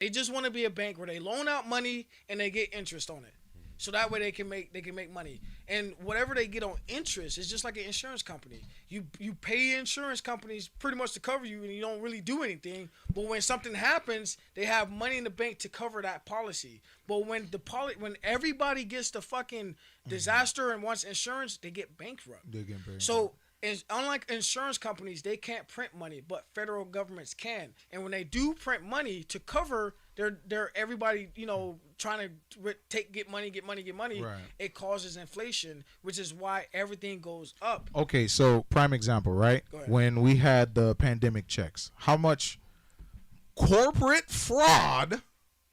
They just want to be a bank where they loan out money and they get interest on it. So that way they can make money. And whatever they get on interest is just like an insurance company. You pay insurance companies pretty much to cover you and you don't really do anything. But when something happens, they have money in the bank to cover that policy. But when everybody gets the fucking disaster and wants insurance, they get bankrupt. They're getting very So unlike insurance companies, they can't print money, but federal governments can. And when they do print money to cover their everybody, trying to get money, Right. it causes inflation, which is why everything goes up. Okay, so prime example, right? Go ahead. When we had the pandemic checks, how much corporate fraud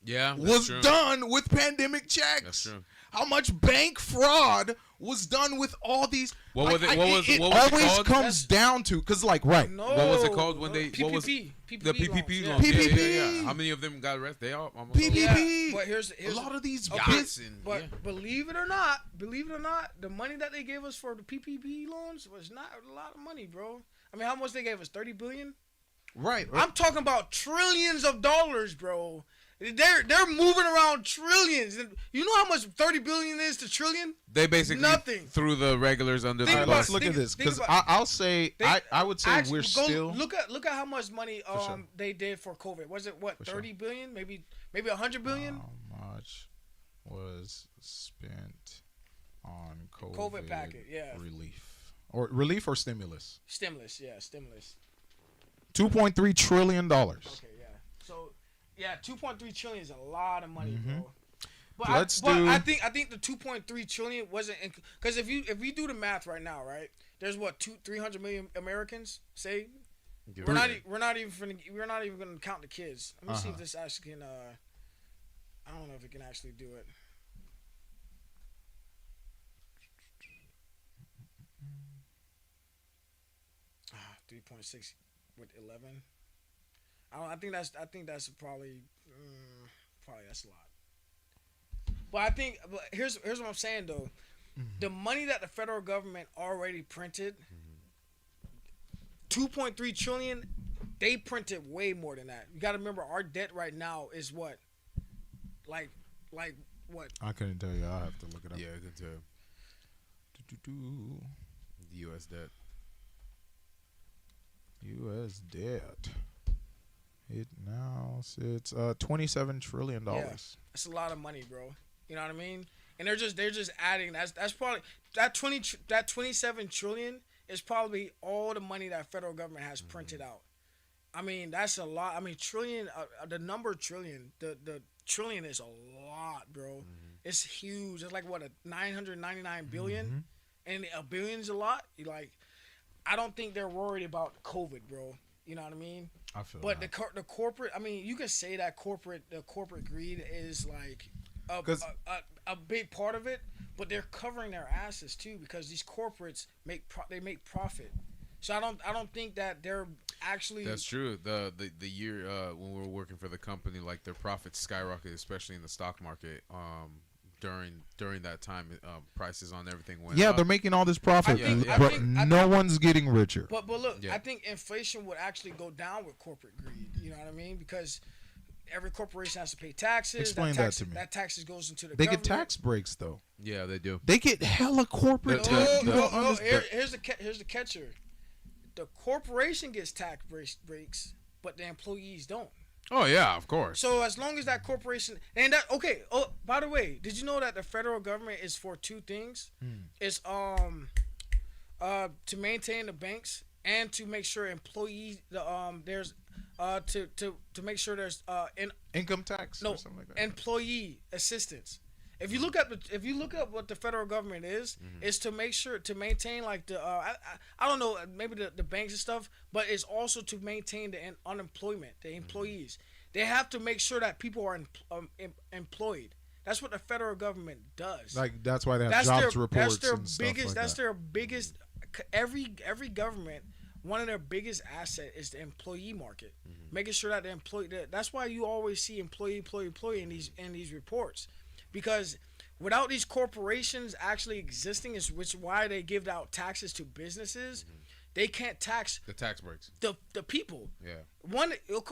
Yeah, that's was true. done with pandemic checks? That's true. How much bank fraud was done with all these? What was it- it what was it always called? comes down to because, like, right? No, What was it called when they? PPP, What was PPP the PPP loans, loans? yeah. Yeah, PPP. yeah. How many of them got arrested? They all almost. PPP. Yeah, but here's a lot of these Okay. Yachts and But yeah. believe it or not, the money that they gave us for the PPP loans was not a lot of money, bro. I mean, how much they gave us? 30 billion. right. I'm talking about trillions of dollars, bro. They're moving around trillions. And you know how much 30 billion is to trillion? They basically Nothing. threw the regulars under Think the about Let's bus. look think- at this think because about- I'll say I would say Actually, we're still look at how much money sure. they did for COVID. Was it what For 30 sure. billion? Maybe 100 billion? How much was spent on COVID packet, yeah. relief or stimulus? Stimulus, yeah, stimulus. $2.3 trillion. Okay, yeah. So, yeah, 2.3 trillion is a lot of money, bro. But Let's but do- I think the 2.3 trillion wasn't because if we do the math right now, right? There's what 300 million Americans. Say we're not even gonna count the kids. Let me see if this actually can. I don't know if it can actually do it. 3.6 with 11. I think that's probably that's a lot. But here's what I'm saying though. The money that the federal government already printed, 2.3 trillion, they printed way more than that. You got to remember our debt right now is what, like what? I couldn't tell you. I'll have to look it up. Yeah, I can tell. Do-do-do. The U.S. debt. U.S. debt. It now sits $27 trillion. Yeah, that's a lot of money, bro. You know what I mean? And they're just adding. That's probably that 27 trillion is probably all the money that federal government has printed out. I mean, that's a lot. I mean, trillion. The number trillion. The trillion is a lot, bro. It's huge. It's like what a 999 billion, and a billion's a lot. I don't think they're worried about COVID, bro. You know what I mean? I feel But that. the corporate, I mean, you can say that the corporate greed is like a big part of it, but they're covering their asses too because these corporates make profit. So I don't think that they're actually. That's true. The year when we were working for the company, like their profits skyrocketed, especially in the stock market. During that time, prices on everything went Yeah, up. they're making all this profit, I but think- no one's getting richer. But look, Yeah. I think inflation would actually go down with corporate greed. You know what I mean? Because every corporation has to pay taxes. Explain that to me. That taxes goes into the They government. get tax breaks though. Yeah, they do. They get hella corporate The- tax. the- You don't No, understand. here's the catcher. The corporation gets tax breaks, but the employees don't. Oh yeah, of course. So as long as that corporation and that okay. Oh, by the way, did you know that the federal government is for two things? It's to maintain the banks and to make sure employees there's to make sure there's Income tax no or something like that. employee assistance. If you look up what the federal government is, it's to make sure to maintain like the I don't know maybe the banks and stuff, but it's also to maintain the unemployment, the employees. They have to make sure that people are employed. That's what the federal government does. Like that's why they have jobs reports That's their and stuff biggest. like That's that. their biggest. Every government, one of their biggest asset is the employee market. Making sure that the employee. That's why you always see employee in these reports, because without these corporations actually existing, is which why they give out taxes to businesses. They can't tax The tax breaks. the people. Yeah.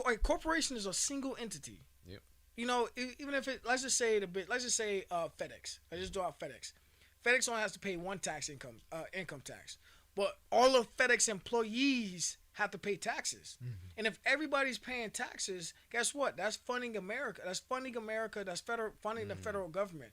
A corporation is a single entity. Yep. even if it, let's just say FedEx. I just draw out FedEx. FedEx only has to pay one income tax, but all of FedEx employees have to pay taxes. And if everybody's paying taxes, guess what? That's funding America. That's funding America. That's funding the federal government.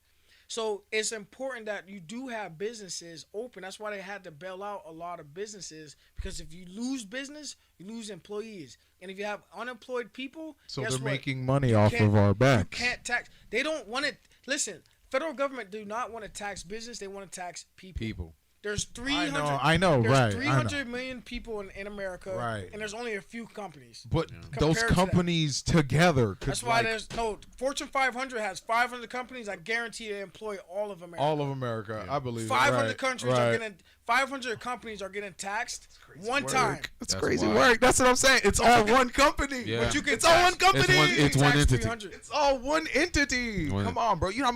So it's important that you do have businesses open. That's why they had to bail out a lot of businesses, because if you lose business, you lose employees. And if you have unemployed people, So guess they're what? making money off of our You backs. can't tax. They don't want to. Listen, federal government do not want to tax business. They want to tax people. There's 300. I know, There's right, I 300 million people in America, Right. and there's only a few companies. But Compared those to that. companies together could That's why like there's no Fortune 500 has 500 companies. I guarantee they employ all of America. all of America. I believe 500 right, countries right. are getting 500 companies are getting taxed one time. That's That's crazy wild. work. That's what I'm saying. It's all one company. Yeah. But you can It's all one company. It's one tax entity. 300. It's all one entity. One- Come on, bro. You know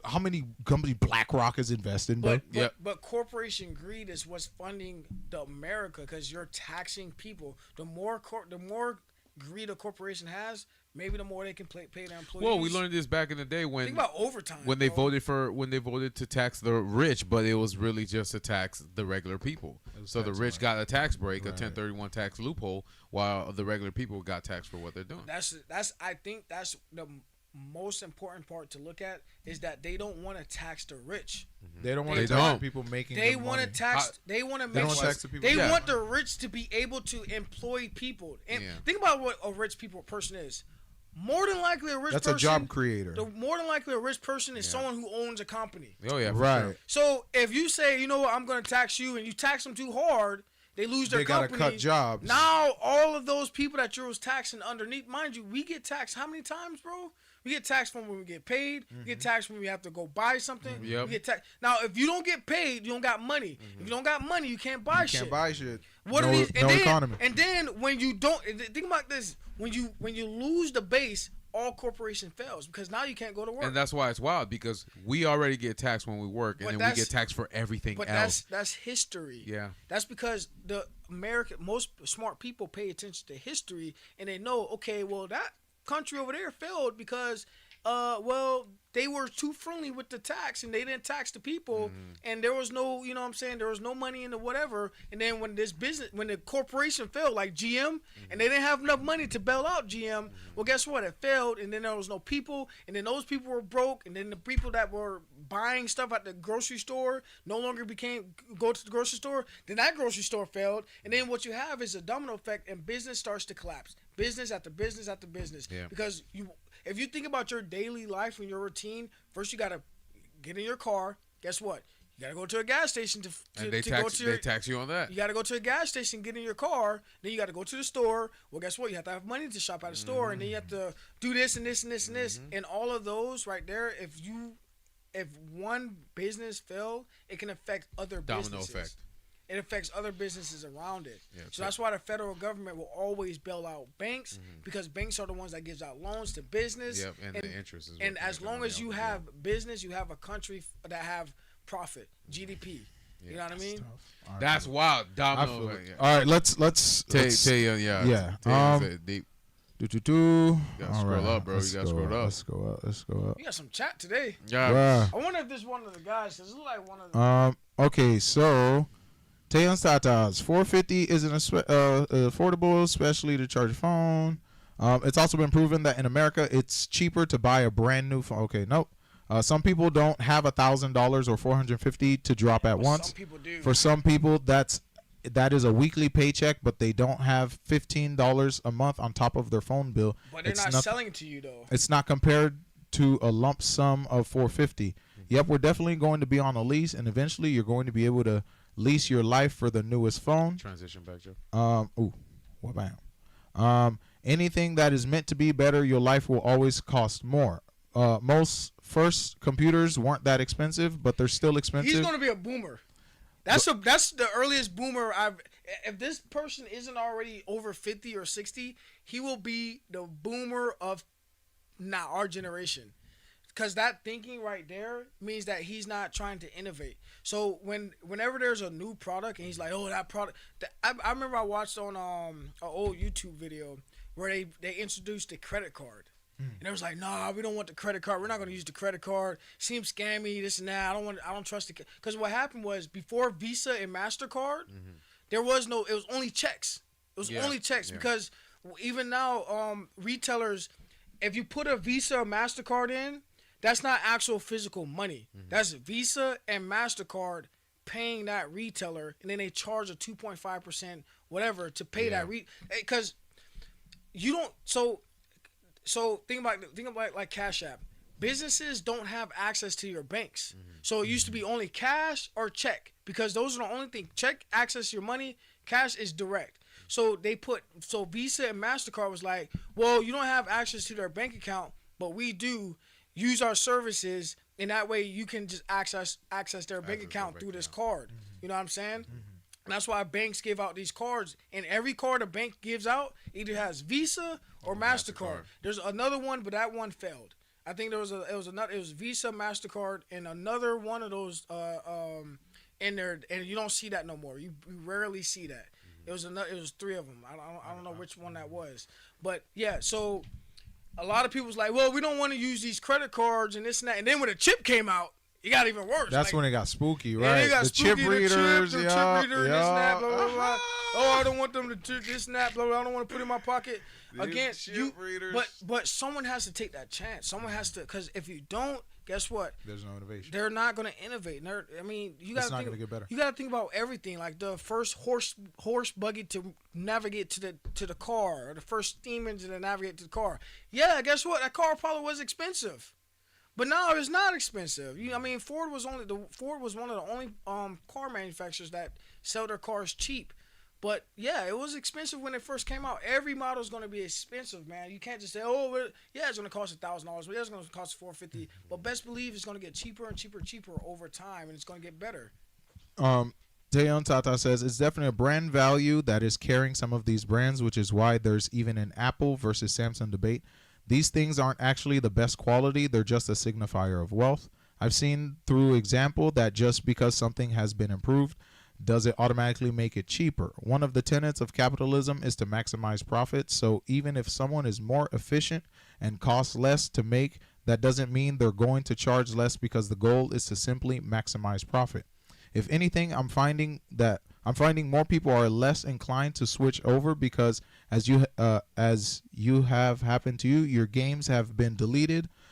how many companies BlackRock is investing, bro? But corporation greed is what's funding the America, because you're taxing people. The more greed a corporation has, maybe the more they can pay their employees. Well, we learned this back in the day when Think about overtime. when they bro. voted to tax the rich, but it was really just to tax the regular people. So the rich got a tax break, a 1031 tax loophole, while the regular people got taxed for what they're doing. I think that's the most important part to look at, is that they don't want to tax the rich. They don't want They to tax don't. people making. They good want to money. tax. They want to They make. don't want to tax the people. They Yeah. want the rich to be able to employ people. And Yeah. think about what a rich person is. More than likely, a rich That's person. a job creator. More than likely, a rich person is someone who owns a company. Oh yeah, for Right. sure. So if you say, you know what, I'm going to tax you, and you tax them too hard, they lose their They gotta company. cut jobs. Now all of those people that you was taxing underneath, mind you, we get taxed how many times, bro? We get taxed when we get paid. We get taxed when we have to go buy something. Yep. We get taxed. Now, if you don't get paid, you don't got money. If you don't got money, you can't buy You shit. can't buy shit. What no, are these? no economy. And then when you don't, think about this: when you lose the base, all corporation fails, because now you can't go to work. And that's why it's wild, because we already get taxed when we work, and But then we that's- get taxed for everything But else. that's history. Yeah. That's because most smart people pay attention to history, and they know, okay, well, that country over there failed because they were too friendly with the tax, and they didn't tax the people, and there was no, you know what I'm saying, there was no money in the whatever. And then when the corporation failed, like GM, and they didn't have enough money to bail out GM, well, guess what? It failed, and then there was no people, and then those people were broke, and then the people that were buying stuff at the grocery store no longer go to the grocery store. Then that grocery store failed, and then what you have is a domino effect, and business starts to collapse. Business after business after business. Yeah. Because if you think about your daily life and your routine, first you gotta get in your car. Guess what? You gotta go to a gas station And they go to your. tax you on that. You gotta go to a gas station, get in your car. Then you gotta go to the store. Well, guess what? You have to have money to shop at the store, and then you have to do this and this and this and this, and all of those right there. If one business failed, it can affect other Domino businesses. effect. It affects other businesses around it. Yeah, So that's why the federal government will always bail out banks, because banks are the ones that gives out loans to business. Yep, and the interest is. And what as makes long money as off you of it. have business, you have a country that have profit, GDP. You know what I mean? That's wild. I Domino feel effect. it. Yeah. All right, let's Tell you, yeah. yeah, Tell you, deep. do. gotta scroll up, bro. You gotta scroll up. Let's go up. Let's go up. We got some chat today. Yeah. Bruh. I wonder if this is one of the guys. Cause it look like one of the. Okay, so Tayon Tatas, 450 isn't affordable, especially to charge a phone. It's also been proven that in America, it's cheaper to buy a brand new phone. Okay, nope. Some people don't have $1,000 or 450 to drop at once. Some people do. For some people, that is a weekly paycheck, but they don't have $15 a month on top of their phone bill. But they're It's not noth- selling it to you though. It's not compared to a lump sum of 450. Yep, we're definitely going to be on a lease, and eventually you're going to be able to lease your life for the newest phone. Transition back, Joe. What bam. Anything that is meant to be better, your life will always cost more. Most first computers weren't that expensive, but they're still expensive. He's gonna be a boomer. That's the earliest boomer I've. If this person isn't already over 50 or 60, he will be the boomer of now our generation. Because that thinking right there means that he's not trying to innovate. So whenever there's a new product and he's like, oh, that product. I remember I watched on an old YouTube video where they introduced the credit card. And it was like, nah, we don't want the credit card. We're not going to use the credit card. Seems scammy, this and that. I don't trust it. Because what happened was before Visa and MasterCard, there was no, it was only checks. It was only checks because even now, retailers, if you put a Visa or MasterCard in, that's not actual physical money. That's Visa and MasterCard paying that retailer, and then they charge a 2.5% whatever to pay that because you don't. So think about like Cash App. Businesses don't have access to your banks. So it used to be only cash or check because those are the only thing. Check access your money. Cash is direct. So Visa and MasterCard was like, well, you don't have access to their bank account, but we do. Use our services, and that way you can just access their bank account through this card. You know what I'm saying? And that's why banks give out these cards. And every card a bank gives out either has Visa or MasterCard. There's another one, but that one failed. I think it was Visa, MasterCard, and another one of those in there, and you don't see that no more. You rarely see that. It was 3 of them. I don't know which one that was, but yeah. So a lot of people was like, well, we don't want to use these credit cards and this and that. And then when the chip came out, it got even worse. That's like, when it got spooky, right? Got the spooky, chip readers, chip reader, this and that, blah, blah, blah. Oh, I don't want them to do this and that, blah, blah. I don't want to put it in my pocket. Again, but someone has to take that chance. Someone has to, because if you don't, guess what? There's no innovation. They're not going to innovate. I mean, you got to think. Get better. You got to think about everything. Like the first horse buggy to navigate to the car, or the first steam engine to navigate to the car. Yeah, guess what? That car probably was expensive, but now it's not expensive. Ford was one of the only car manufacturers that sell their cars cheap. But yeah, it was expensive when it first came out. Every model is going to be expensive, man. You can't just say, "Oh, it's going to cost $1,000. But it's going to cost $450." But best believe it's going to get cheaper and cheaper over time, and it's going to get better. Dayon Tata says it's definitely a brand value that is carrying some of these brands, which is why there's even an Apple versus Samsung debate. These things aren't actually the best quality; they're just a signifier of wealth. I've seen through example that just because something has been improved, does it automatically make it cheaper? One of the tenets of capitalism is to maximize profits. So even if someone is more efficient and costs less to make, that doesn't mean they're going to charge less because the goal is to simply maximize profit. If anything, I'm finding more people are less inclined to switch over because as you have happened to you, your games have been deleted